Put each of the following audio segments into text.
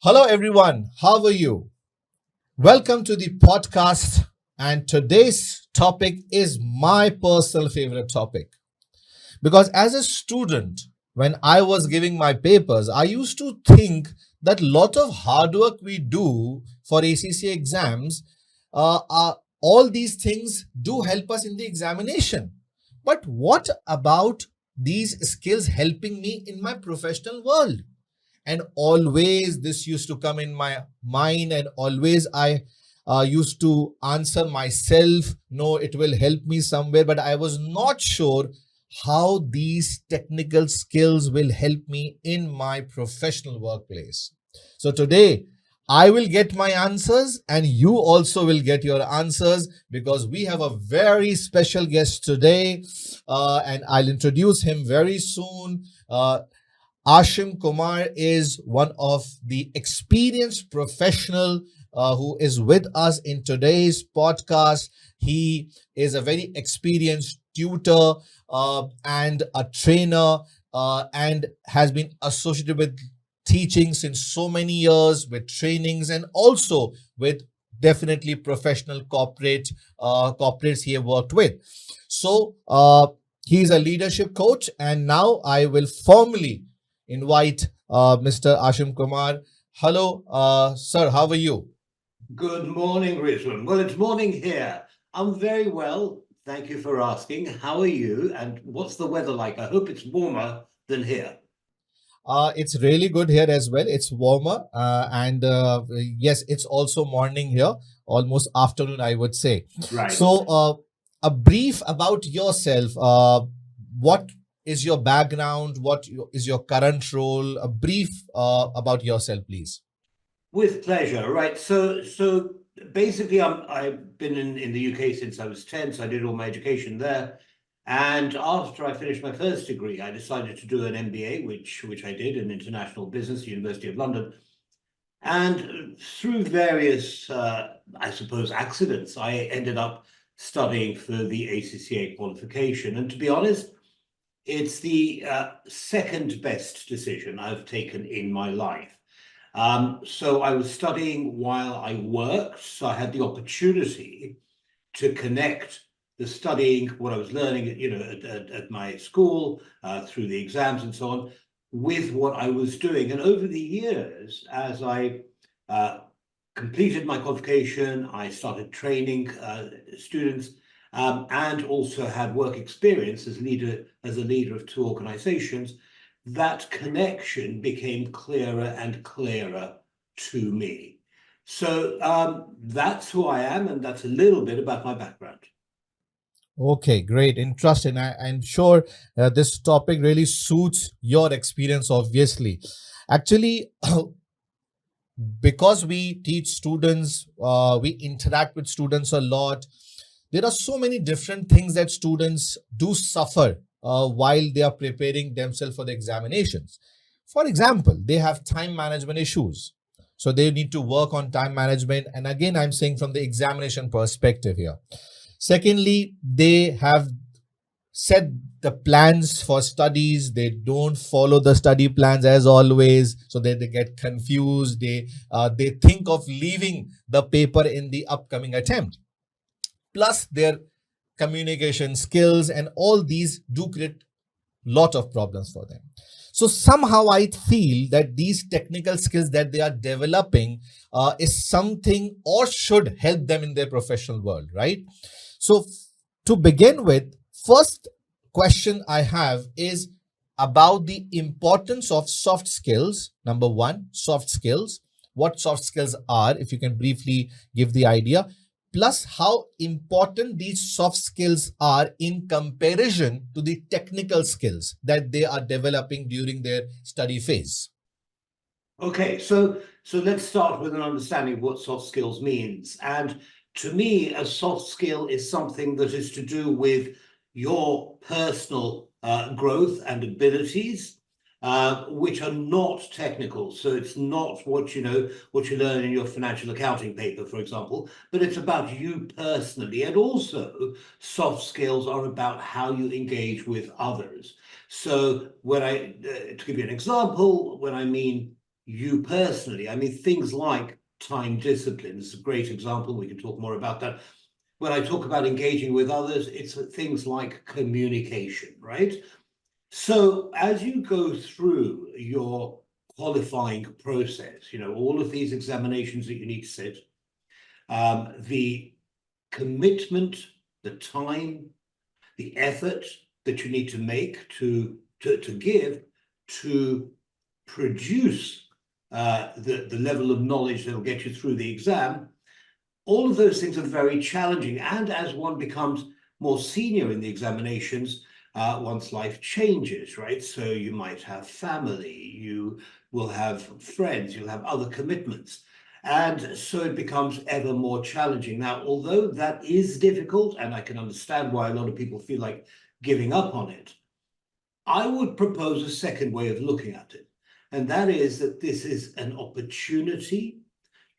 Hello, everyone. How are you? Welcome to the podcast. And today's topic is my personal favorite topic. Because as a student, when I was giving my papers, I used to think that lot of hard work we do for ACCA exams, all these things do help us in the examination. But what about these skills helping me in my professional world? And always this used to come in my mind, and always I used to answer myself, no, it will help me somewhere, but I was not sure how these technical skills will help me in my professional workplace. So today I will get my answers, and you also will get your answers, because we have a very special guest today, and I'll introduce him very soon. Ashim Kumar is one of the experienced professional who is with us in today's podcast. He is a very experienced tutor and a trainer, and has been associated with teaching since so many years, with trainings, and also with definitely professional corporates he have worked with. So he is a leadership coach, and now I will formally invite Mr. Ashim Kumar. Hello, sir. How are you? Good morning, Rizwan. Well, it's morning here. I'm very well. Thank you for asking. How are you? And what's the weather like? I hope it's warmer than here. It's really good here as well. It's warmer, and yes, it's also morning here, almost afternoon, I would say. Right. So, a brief about yourself. What is your background? Is your current role? A brief about yourself, please. With pleasure. Right. So basically I've been in the UK since I was 10, so I did all my education there. And after I finished my first degree, I decided to do an MBA, which I did in international business, University of London. And through various, I suppose, accidents, I ended up studying for the ACCA qualification. And to be honest, it's the second best decision I've taken in my life. So I was studying while I worked, so I had the opportunity to connect the studying, what I was learning, at my school, through the exams and so on, with what I was doing. And over the years, as I uh, completed my qualification, I started training students, and also had work experience as a leader of two organizations. That connection became clearer and clearer to me. So that's who I am, and that's a little bit about my background. Okay, great, interesting. I'm sure this topic really suits your experience. Obviously, actually, because we teach students, we interact with students a lot. There are so many different things that students do suffer while they are preparing themselves for the examinations. For example, they have time management issues. So they need to work on time management. And again, I'm saying from the examination perspective here. Secondly, they have set the plans for studies, they don't follow the study plans as always, so they get confused, they think of leaving the paper in the upcoming attempt. Plus their communication skills, and all these do create lot of problems for them. So somehow I feel that these technical skills that they are developing is something or should help them in their professional world, right? So to begin with, first question I have is about the importance of soft skills. Number one, soft skills. What soft skills are, if you can briefly give the idea, plus how important these soft skills are in comparison to the technical skills that they are developing during their study phase. Okay, so let's start with an understanding of what soft skills means. And to me, a soft skill is something that is to do with your personal growth and abilities, which are not technical. So it's not what you learn in your financial accounting paper, for example, but it's about you personally. And also, soft skills are about how you engage with others. So to give you an example, when I mean you personally. I mean, things like time discipline is a great example. We can talk more about that. When I talk about engaging with others, it's things like communication, right? So as you go through your qualifying process, all of these examinations that you need to sit, the commitment, the time, the effort that you need to make to give to produce the level of knowledge that will get you through the exam, all of those things are very challenging. And as one becomes more senior in the examinations, one's life changes, right? So you might have family, you will have friends, you'll have other commitments. And so it becomes ever more challenging. Now, although that is difficult, and I can understand why a lot of people feel like giving up on it, I would propose a second way of looking at it. And that is that this is an opportunity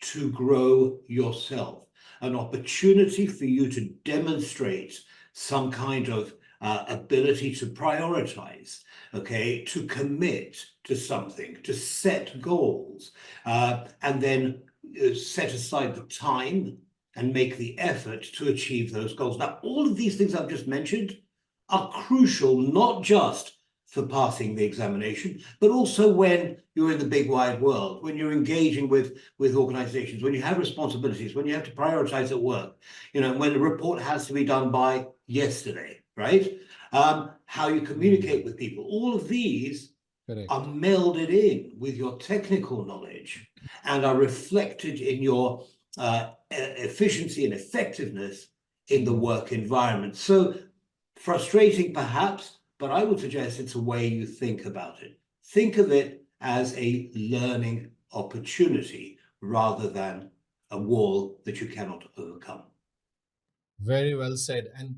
to grow yourself, an opportunity for you to demonstrate some kind of ability to prioritize, okay, to commit to something, to set goals, and then set aside the time and make the effort to achieve those goals. Now, all of these things I've just mentioned are crucial, not just for passing the examination, but also when you're in the big wide world, when you're engaging with organizations, when you have responsibilities, when you have to prioritize at work, when the report has to be done by yesterday, right? How you communicate with people, all of these Correct. are melded in with your technical knowledge and are reflected in your efficiency and effectiveness in the work environment. So frustrating perhaps, but I would suggest it's a way you think about it. Think of it as a learning opportunity rather than a wall that you cannot overcome. Very well said. And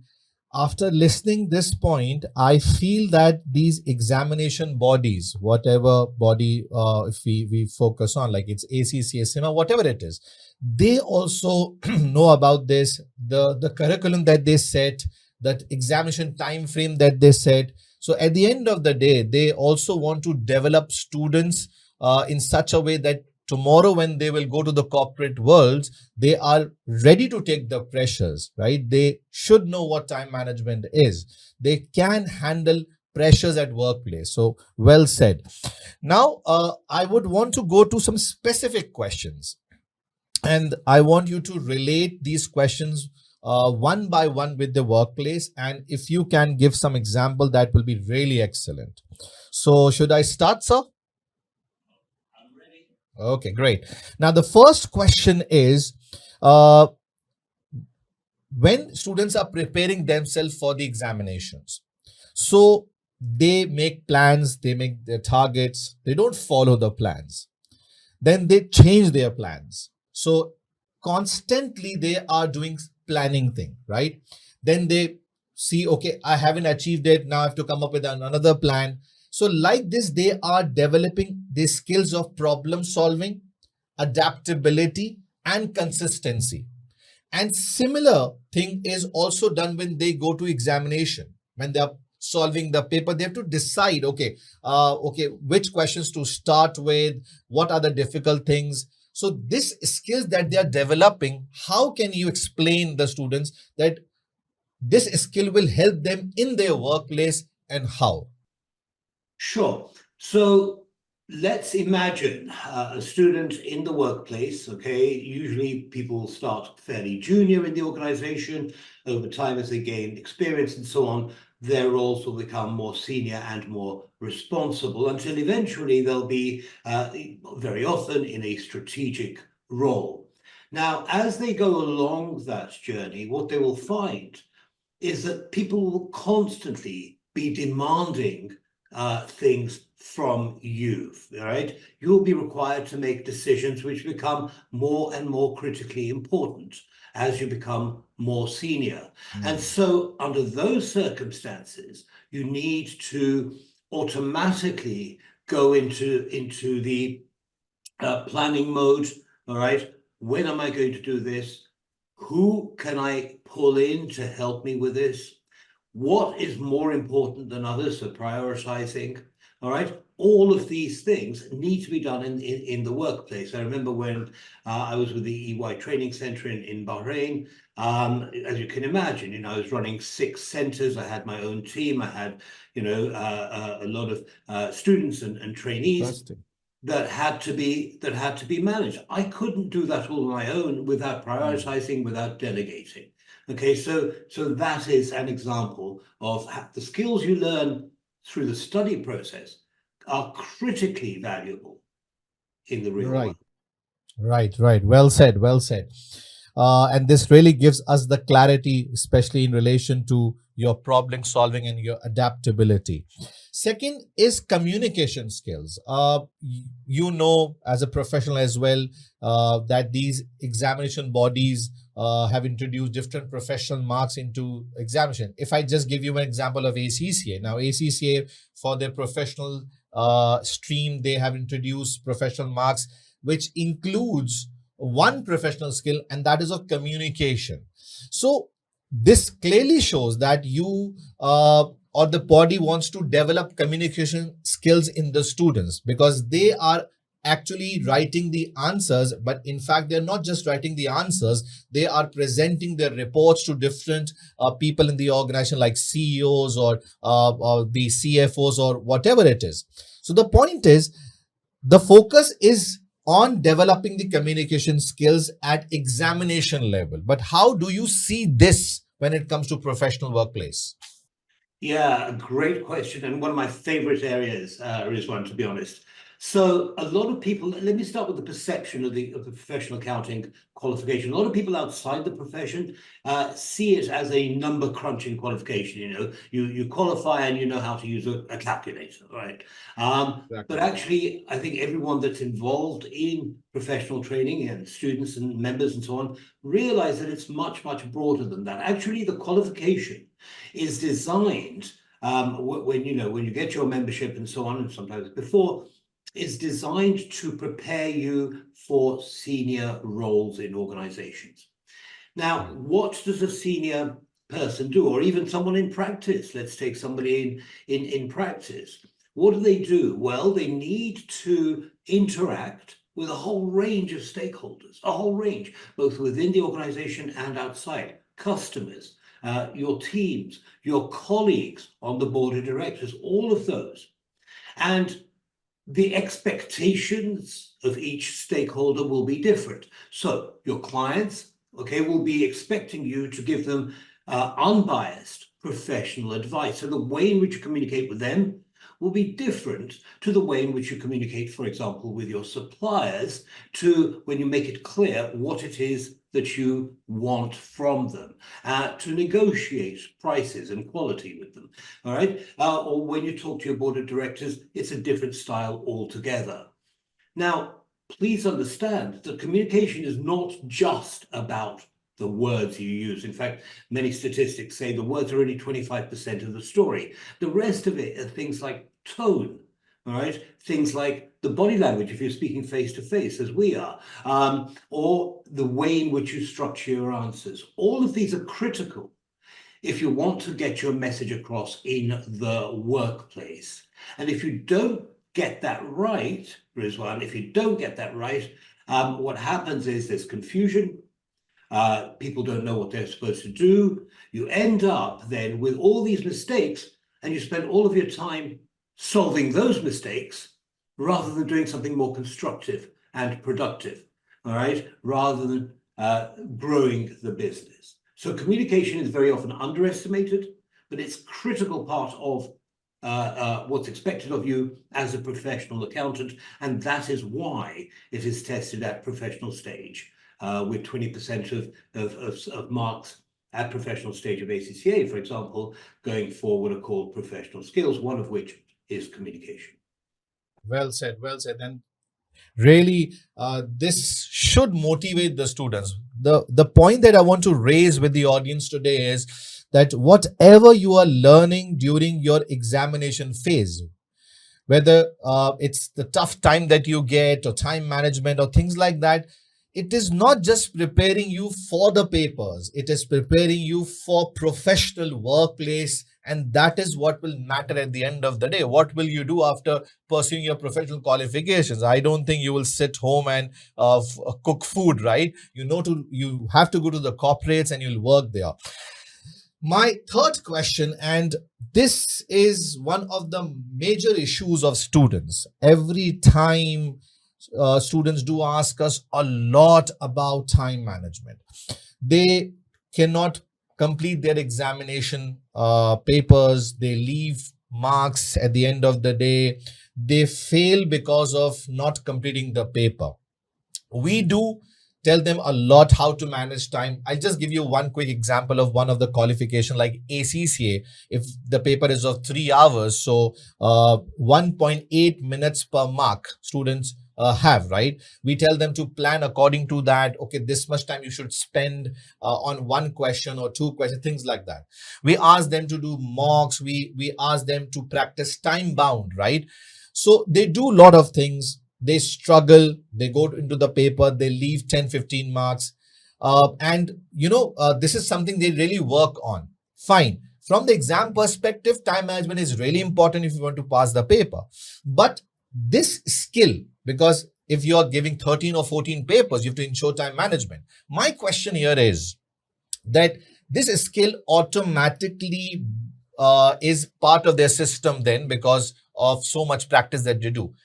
after listening this point, I feel that these examination bodies, whatever body if we focus on, like it's ACCA, SIMA, whatever it is, they also know about this, the curriculum that they set, that examination time frame that they set. So at the end of the day, they also want to develop students in such a way that tomorrow when they will go to the corporate world, they are ready to take the pressures, right? They should know what time management is. They can handle pressures at workplace. So well said. Now, I would want to go to some specific questions, and I want you to relate these questions one by one with the workplace. And if you can give some example, that will be really excellent. So should I start, sir? Okay, great. Now, the first question is, uh, when students are preparing themselves for the examinations, so they make plans, they make their targets, they don't follow the plans, then they change their plans. So constantly they are doing planning thing, right? Then they see, okay, I haven't achieved it, now I have to come up with another plan. So like this, they are developing the skills of problem solving, adaptability, and consistency. And similar thing is also done when they go to examination. When they are solving the paper, they have to decide, okay, which questions to start with, what are the difficult things. So this skills that they are developing, how can you explain the students that this skill will help them in their workplace, and how? Sure. So let's imagine a student in the workplace, okay? Usually people start fairly junior in the organization. Over time, as they gain experience and so on, their roles will become more senior and more responsible until eventually they'll be very often in a strategic role. Now, as they go along that journey, what they will find is that people will constantly be demanding things from you, all right? You'll be required to make decisions which become more and more critically important as you become more senior. And so under those circumstances, you need to automatically go into the planning mode, all right? When am I going to do this? Who can I pull in to help me with this? What is more important than others? So prioritizing, all right? all of these things need to be done in the workplace. I remember when I was with the EY Training Center in Bahrain. As you can imagine, I was running 6 centers. I had my own team. I had, a lot of students and trainees Fantastic. that had to be managed. I couldn't do that all on my own without Mm. prioritizing, without delegating. Okay, so that is an example of the skills you learn through the study process are critically valuable in the real world. Right. Right, right. Well said, well said. And this really gives us the clarity, especially in relation to your problem solving and your adaptability. Second is communication skills. As a professional as well, that these examination bodies have introduced different professional marks into examination. If I just give you an example of ACCA, now ACCA for their professional stream, they have introduced professional marks which includes one professional skill, and that is of communication. So this clearly shows that you or the body wants to develop communication skills in the students, because they are actually writing the answers, but in fact they're not just writing the answers, they are presenting their reports to different people in the organization, like CEOs or the CFOs or whatever it is. So the point is, the focus is on developing the communication skills at examination level. But how do you see this when it comes to professional workplace? Yeah, a great question, and one of my favorite areas, Rizwan, to be honest. So a lot of people, let me start with the perception of the professional accounting qualification. A lot of people outside the profession see it as a number crunching qualification. You qualify and you know how to use a calculator, right? But Exactly. actually, I think everyone that's involved in professional training, and students and members and so on, realize that it's much, much broader than that. Actually, the qualification is designed, when you get your membership and so on, and sometimes before, is designed to prepare you for senior roles in organizations. Now, Right. what does a senior person do, or even someone in practice? Let's take somebody in practice. What do they do? Well, they need to interact with a whole range of stakeholders, a whole range, both within the organization and outside. Customers, your teams, your colleagues on the board of directors, all of those. And the expectations of each stakeholder will be different. So your clients, okay, will be expecting you to give them unbiased professional advice. So the way in which you communicate with them will be different to the way in which you communicate, for example, with your suppliers, to when you make it clear what it is that you want from them, to negotiate prices and quality with them. All right. Or when you talk to your board of directors, it's a different style altogether. Now, please understand that communication is not just about the words you use. In fact, many statistics say the words are only 25% of the story. The rest of it are things like tone, all right? Things like the body language, if you're speaking face to face, as we are, or the way in which you structure your answers. All of these are critical if you want to get your message across in the workplace. And if you don't get that right, Rizwan, if you don't get that right, what happens is there's confusion. People don't know what they're supposed to do. You end up then with all these mistakes, and you spend all of your time solving those mistakes rather than doing something more constructive and productive, all right, rather than growing the business. So communication is very often underestimated, but it's a critical part of what's expected of you as a professional accountant, and that is why it is tested at professional stage, with 20% of marks at professional stage of ACCA, for example, going for what are called professional skills, one of which is communication. Well said, well said. And really, this should motivate the students. The point that I want to raise with the audience today is that whatever you are learning during your examination phase, whether it's the tough time that you get or time management or things like that, it is not just preparing you for the papers, it is preparing you for professional workplace And that is what will matter at the end of the day. What will you do after pursuing your professional qualifications? I don't think you will sit home and cook food, right? You have to go to the corporates and you'll work there. My third question, and this is one of the major issues of students. Every time students do ask us a lot about time management. They cannot complete their examination papers, they leave marks at the end of the day, they fail because of not completing the paper. We do tell them a lot how to manage time. I'll just give you one quick example of one of the qualification like ACCA. If the paper is of 3 hours, so 1.8 minutes per mark students have, right? We tell them to plan according to that. Okay, this much time you should spend on one question or two questions, things like that. We ask them to do mocks. We ask them to practice time bound, right? So they do a lot of things. They struggle, they go into the paper, they leave 10-15 marks. And this is something they really work on. Fine. From the exam perspective, time management is really important if you want to pass the paper. But this skill, because if you are giving 13 or 14 papers, you have to ensure time management. My question here is that this skill automatically is part of their system then because of so much practice that they do.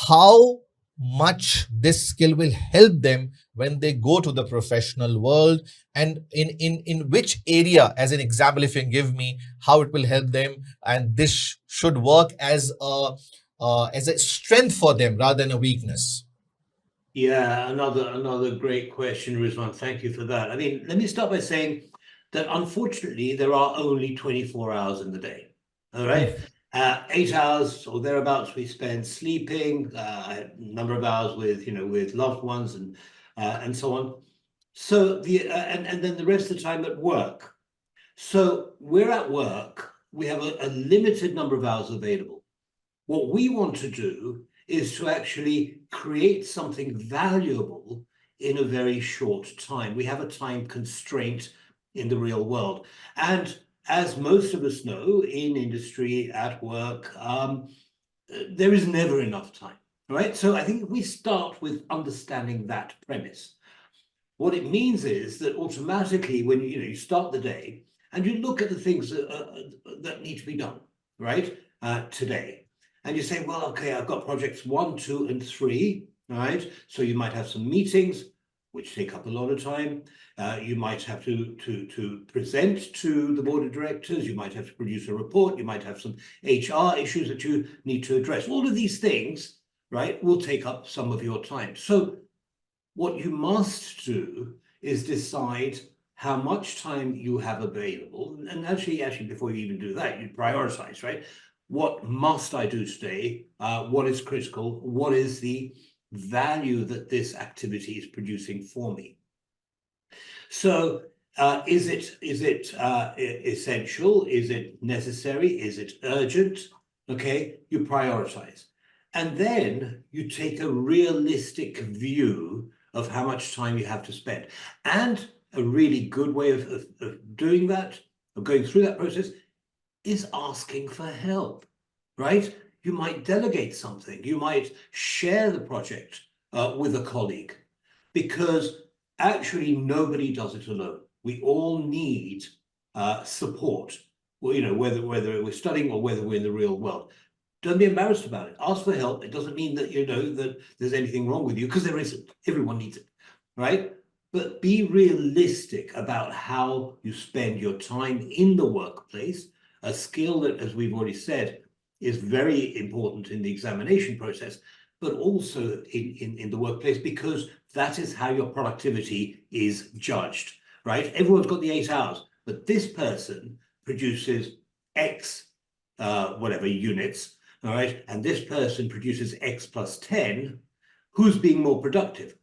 How much this skill will help them when they go to the professional world, and in which area, as an example, if you can give me how it will help them, and this should work as a strength for them rather than a weakness. Yeah, another great question, Rizwan. Thank you for that. I mean, let me start by saying that unfortunately there are only 24 hours in the day. All right. 8 hours or thereabouts we spend sleeping, a number of hours with with loved ones and so on. So and then the rest of the time at work. So we're at work, we have a limited number of hours available. What we want to do is to actually create something valuable in a very short time. We have a time constraint in the real world. And as most of us know, in industry, at work, there is never enough time, right? So I think if we start with understanding that premise, what it means is that automatically when you start the day and you look at the things that need to be done, right, today, and you say, well, okay, I've got projects 1, 2, and 3, right? So you might have some meetings, which take up a lot of time. You might have to present to the board of directors. You might have to produce a report. You might have some HR issues that you need to address. All of these things, right, will take up some of your time. So what you must do is decide how much time you have available. And actually, before you even do that, you prioritize, right? What must I do today? What is critical? What is the value that this activity is producing for me? So is it essential? Is it necessary? Is it urgent? Okay, you prioritize. And then you take a realistic view of how much time you have to spend. And a really good way of doing that, of going through that process, is asking for help, right? You might delegate something. You might share the project with a colleague, because actually nobody does it alone. We all need support, whether we're studying or whether we're in the real world. Don't be embarrassed about it. Ask for help. It doesn't mean that that there's anything wrong with you, because there isn't. Everyone needs it, right? But be realistic about how you spend your time in the workplace, a skill that, as we've already said, is very important in the examination process, but also in the workplace, because that is how your productivity is judged, right? Everyone's got the 8 hours, but this person produces X, whatever units, all right? And this person produces X plus 10. Who's being more productive?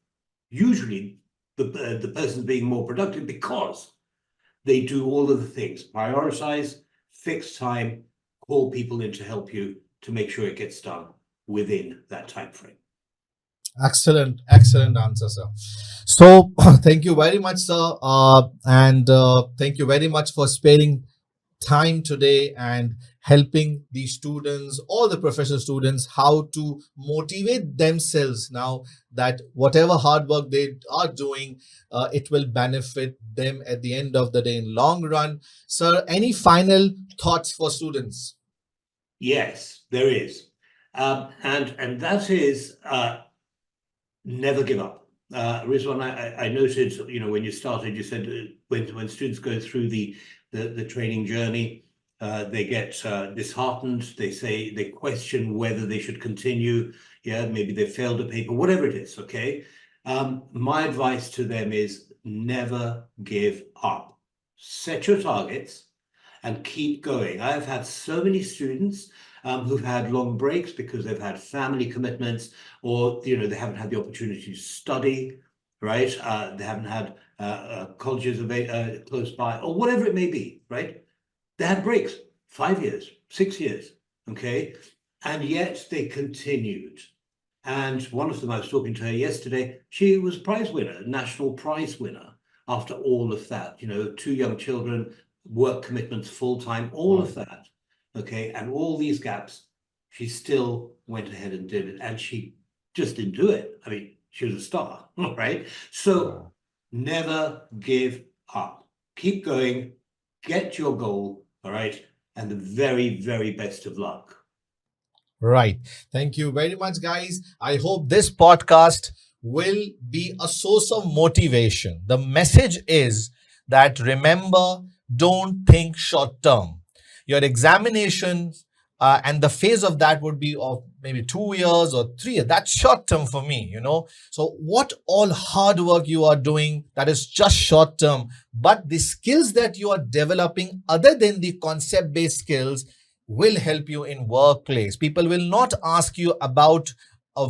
Usually the person's being more productive because they do all of the things: prioritize, fix time, call people in to help you to make sure it gets done within that time frame. Excellent answer, sir. So, thank you very much, sir, and thank you very much for sparing time today and helping the students, all the professional students, how to motivate themselves now that whatever hard work they are doing, it will benefit them at the end of the day in long run. Sir, any final thoughts for students? Yes, there is. And that is never give up. Rizwan, I noted, when you started, you said when students go through the training journey, they get disheartened. They question whether they should continue. Yeah, maybe they failed a paper, whatever it is. Okay. My advice to them is never give up. Set your targets and keep going. I've had so many students who've had long breaks because they've had family commitments, or they haven't had the opportunity to study, right? They haven't had colleges close by, or whatever it may be, right? They had breaks, 5 years, 6 years, okay, and yet they continued. And one of them, I was talking to her yesterday. She was a prize winner, national prize winner. After all of that, 2 young children, work commitments full time, all of that. Okay. And all these gaps, she still went ahead and did it. And she just didn't do it. I mean, she was a star, right? So never give up. Keep going, get your goal, all right? And the very, very best of luck. Right. Thank you very much, guys. I hope this podcast will be a source of motivation. The message is that remember, don't think short term. Your examinations and the phase of that would be of maybe 2 years or 3 years. That's short term for me. So, what all hard work you are doing, that is just short term. But the skills that you are developing, other than the concept based skills, will help you in workplace. People will not ask you about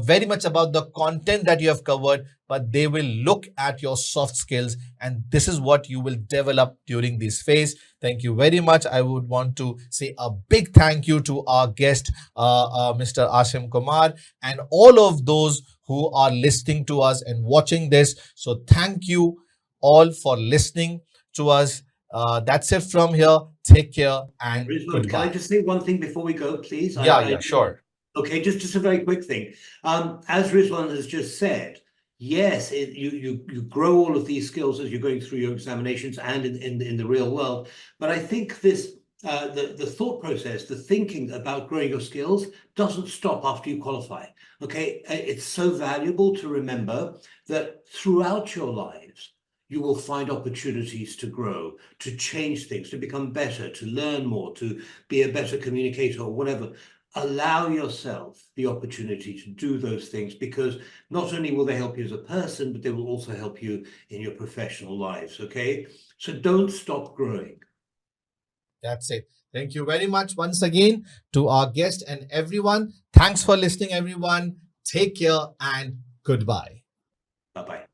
very much about the content that you have covered, but they will look at your soft skills, and this is what you will develop during this phase. Thank you very much. I would want to say a big thank you to our guest, Mr. Ashim Kumar, and all of those who are listening to us and watching this. So thank you all for listening to us. That's it from here. Take care and Rizwan, can I goodbye. just say one thing before we go, please? Yeah, sure. Okay, just a very quick thing. As Rizwan has just said, yes, you grow all of these skills as you're going through your examinations and in the real world. But I think this the thought process, the thinking about growing your skills doesn't stop after you qualify. Okay, it's so valuable to remember that throughout your lives, you will find opportunities to grow, to change things, to become better, to learn more, to be a better communicator or whatever. Allow yourself the opportunity to do those things, because not only will they help you as a person, but they will also help you in your professional lives. Okay. So don't stop growing. That's it. Thank you very much once again to our guest and everyone. Thanks for listening, everyone. Take care and goodbye. Bye-bye.